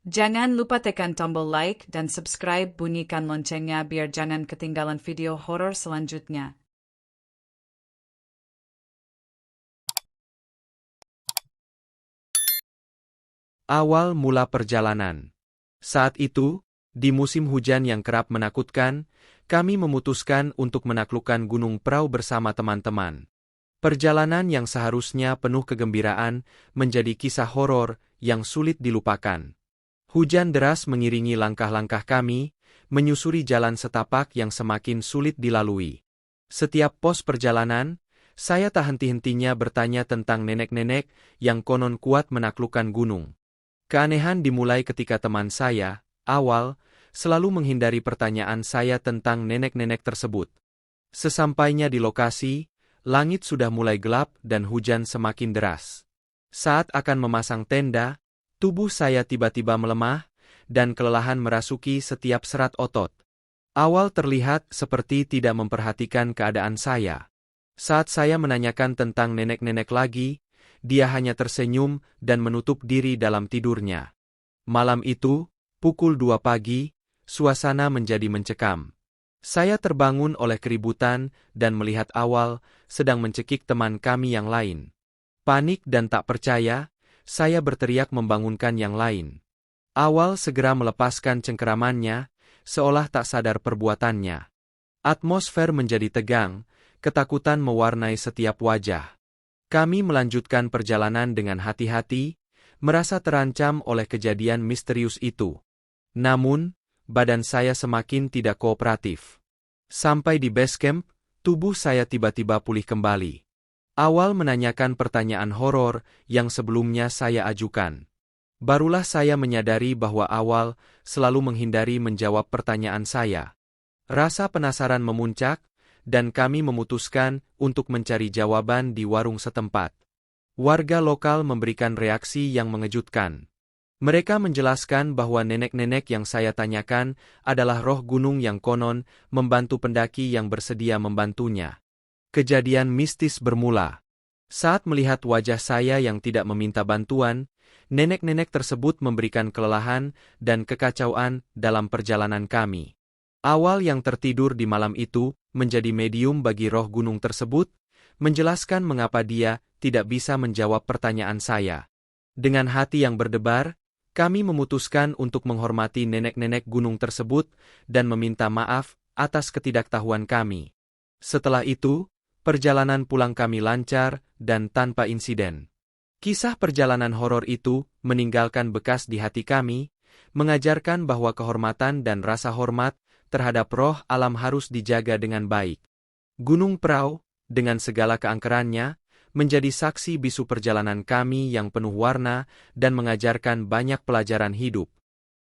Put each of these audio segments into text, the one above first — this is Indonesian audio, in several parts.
Jangan lupa tekan tombol like dan subscribe, bunyikan loncengnya biar jangan ketinggalan video horor selanjutnya. Awal mula perjalanan. Saat itu, di musim hujan yang kerap menakutkan, kami memutuskan untuk menaklukkan Gunung Prau bersama teman-teman. Perjalanan yang seharusnya penuh kegembiraan menjadi kisah horor yang sulit dilupakan. Hujan deras mengiringi langkah-langkah kami, menyusuri jalan setapak yang semakin sulit dilalui. Setiap pos perjalanan, saya tak henti-hentinya bertanya tentang nenek-nenek yang konon kuat menaklukkan gunung. Keanehan dimulai ketika teman saya, Awal, selalu menghindari pertanyaan saya tentang nenek-nenek tersebut. Sesampainya di lokasi, langit sudah mulai gelap dan hujan semakin deras. Saat akan memasang tenda, tubuh saya tiba-tiba melemah, dan kelelahan merasuki setiap serat otot. Awal terlihat seperti tidak memperhatikan keadaan saya. Saat saya menanyakan tentang nenek-nenek lagi, dia hanya tersenyum dan menutup diri dalam tidurnya. Malam itu, pukul 2 pagi, suasana menjadi mencekam. Saya terbangun oleh keributan dan melihat Awal sedang mencekik teman kami yang lain. Panik dan tak percaya, saya berteriak membangunkan yang lain. Awal segera melepaskan cengkeramannya, seolah tak sadar perbuatannya. Atmosfer menjadi tegang, ketakutan mewarnai setiap wajah. Kami melanjutkan perjalanan dengan hati-hati, merasa terancam oleh kejadian misterius itu. Namun, badan saya semakin tidak kooperatif. Sampai di base camp, tubuh saya tiba-tiba pulih kembali. Awal menanyakan pertanyaan horor yang sebelumnya saya ajukan. Barulah saya menyadari bahwa Awal selalu menghindari menjawab pertanyaan saya. Rasa penasaran memuncak, dan kami memutuskan untuk mencari jawaban di warung setempat. Warga lokal memberikan reaksi yang mengejutkan. Mereka menjelaskan bahwa nenek-nenek yang saya tanyakan adalah roh gunung yang konon membantu pendaki yang bersedia membantunya. Kejadian mistis bermula. Saat melihat wajah saya yang tidak meminta bantuan, nenek-nenek tersebut memberikan kelelahan dan kekacauan dalam perjalanan kami. Awal yang tertidur di malam itu menjadi medium bagi roh gunung tersebut, menjelaskan mengapa dia tidak bisa menjawab pertanyaan saya. Dengan hati yang berdebar, kami memutuskan untuk menghormati nenek-nenek gunung tersebut dan meminta maaf atas ketidaktahuan kami. Setelah itu, perjalanan pulang kami lancar dan tanpa insiden. Kisah perjalanan horor itu meninggalkan bekas di hati kami, mengajarkan bahwa kehormatan dan rasa hormat terhadap roh alam harus dijaga dengan baik. Gunung Prau, dengan segala keangkerannya, menjadi saksi bisu perjalanan kami yang penuh warna dan mengajarkan banyak pelajaran hidup.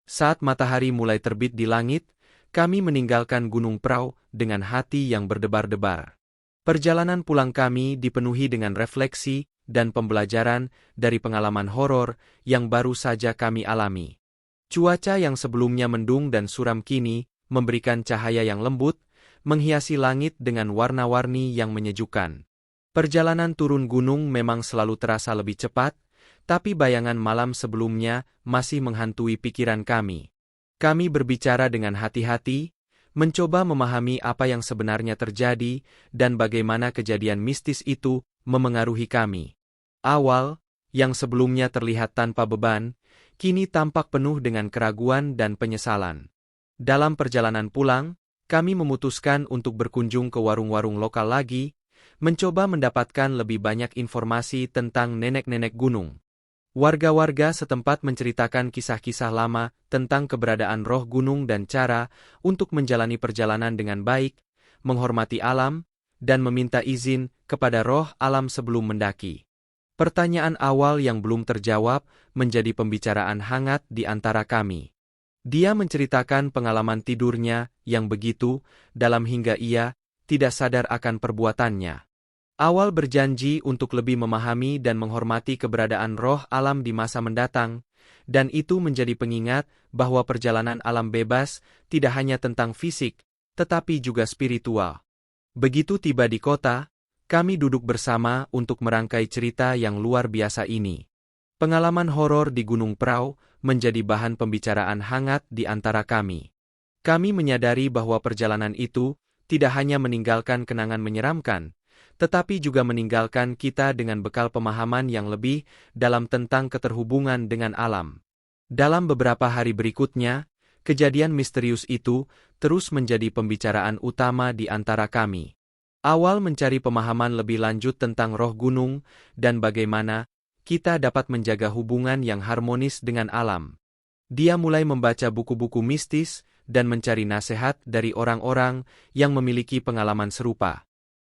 Saat matahari mulai terbit di langit, kami meninggalkan Gunung Prau dengan hati yang berdebar-debar. Perjalanan pulang kami dipenuhi dengan refleksi dan pembelajaran dari pengalaman horor yang baru saja kami alami. Cuaca yang sebelumnya mendung dan suram kini memberikan cahaya yang lembut, menghiasi langit dengan warna-warni yang menyejukkan. Perjalanan turun gunung memang selalu terasa lebih cepat, tapi bayangan malam sebelumnya masih menghantui pikiran kami. Kami berbicara dengan hati-hati, mencoba memahami apa yang sebenarnya terjadi dan bagaimana kejadian mistis itu memengaruhi kami. Awal, yang sebelumnya terlihat tanpa beban, kini tampak penuh dengan keraguan dan penyesalan. Dalam perjalanan pulang, kami memutuskan untuk berkunjung ke warung-warung lokal lagi, mencoba mendapatkan lebih banyak informasi tentang nenek-nenek gunung. Warga-warga setempat menceritakan kisah-kisah lama tentang keberadaan roh gunung dan cara untuk menjalani perjalanan dengan baik, menghormati alam, dan meminta izin kepada roh alam sebelum mendaki. Pertanyaan awal yang belum terjawab menjadi pembicaraan hangat di antara kami. Dia menceritakan pengalaman tidurnya yang begitu dalam hingga ia tidak sadar akan perbuatannya. Awal berjanji untuk lebih memahami dan menghormati keberadaan roh alam di masa mendatang, dan itu menjadi pengingat bahwa perjalanan alam bebas tidak hanya tentang fisik, tetapi juga spiritual. Begitu tiba di kota, kami duduk bersama untuk merangkai cerita yang luar biasa ini. Pengalaman horor di Gunung Prau menjadi bahan pembicaraan hangat di antara kami. Kami menyadari bahwa perjalanan itu tidak hanya meninggalkan kenangan menyeramkan, tetapi juga meninggalkan kita dengan bekal pemahaman yang lebih dalam tentang keterhubungan dengan alam. Dalam beberapa hari berikutnya, kejadian misterius itu terus menjadi pembicaraan utama di antara kami. Awal mencari pemahaman lebih lanjut tentang roh gunung dan bagaimana kita dapat menjaga hubungan yang harmonis dengan alam. Dia mulai membaca buku-buku mistis dan mencari nasihat dari orang-orang yang memiliki pengalaman serupa.